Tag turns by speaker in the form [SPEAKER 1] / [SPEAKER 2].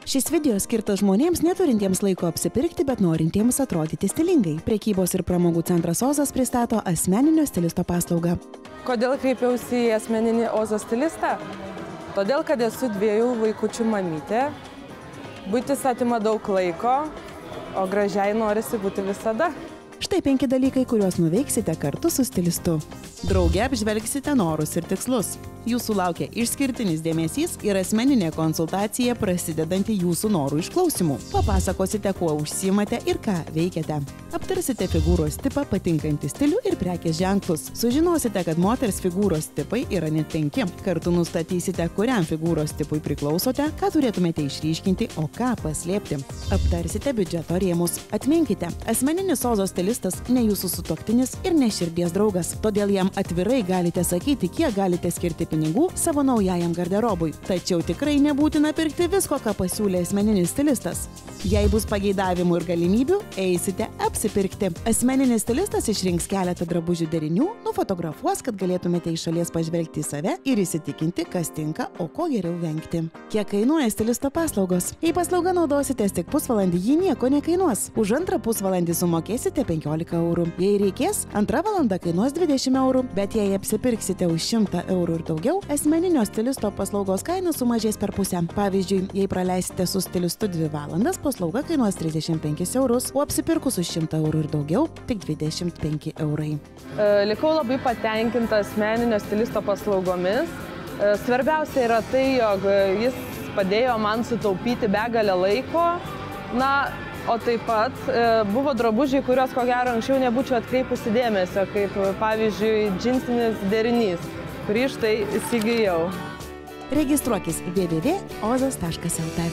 [SPEAKER 1] Šis video skirtas žmonėms neturintiems laiko apsipirkti, bet norintiems atrodyti stilingai. Prekybos ir pramogų centras Ozas pristato asmeninio stilisto paslaugą.
[SPEAKER 2] Kodėl kreipiausi į asmeninį Ozo stilistą? Todėl, kad esu 2 vaikučių mamytė. Buitis atima daug laiko, o gražiai norisi būti visada.
[SPEAKER 1] Štai 5 dalykai, kuriuos nuveiksite kartu su stilistu. Drauge apžvelgsite norus ir tikslus. Jūsų laukia išskirtinis dėmesys ir asmeninė konsultacija prasidedanti jūsų norų išklausimų. Papasakosite, kuo užsiimate ir ką veikiate. Aptarsite figūros tipą, patinkantį stilių ir prekės ženklus. Sužinosite, kad moters figūros tipai yra net 5. Kartu nustatysite, kuriam figūros tipui priklausote, ką turėtumėte išryškinti, o ką paslėpti. Aptarsite biudžeto rėmus. Atminkite, asmeninis Ozo stilistas ne jūsų sutuoktinis ir ne širdies draugas. Todėl jam atvirai galite sakyti, kiek galite skirti pinigų savo naujajam garderobui. Tačiau tikrai nebūtina pirkti visko, ką pasiūlė asmeninis stilistas. Jei bus pageidavimų ir galimybių, eisite apsipirkti. Asmeninis stilistas išrinks keletą drabužių derinių, nufotografuos, kad galėtumėte iš šalies pažvelgti į save ir įsitikinti, kas tinka, o ko geriau vengti. Kiek kainuoja stilisto paslaugos? Jei paslauga naudositės tik pusvalandį, ji nieko nekainuos. Už antrą pusvalandį sumokėsite 15 eurų. Jei reikės, antra valanda kainuos 20 eurų. Bet jei apsipirksite už 100 eurų ir daugiau, asmeninio stilisto paslaugos kaina sumažės per pusę. Pavyzdžiui, jei praleisite su stilistu 2 valandas, paslauga kainuos 35 eurus, o apsipirkus už 100 eurų ir daugiau, tik 25 eurai.
[SPEAKER 2] Likau labai patenkinta asmeninio stilisto paslaugomis. Svarbiausia yra tai, jog jis padėjo man sutaupyti begalę laiko. O taip pat buvo drabužiai, kuriuos ko gero anksčiau nebūčiau atkreipusi dėmesio, kaip pavyzdžiui džinsinis derinys, kurį štai įsigijau.
[SPEAKER 1] Registruokis www.ozas.lt.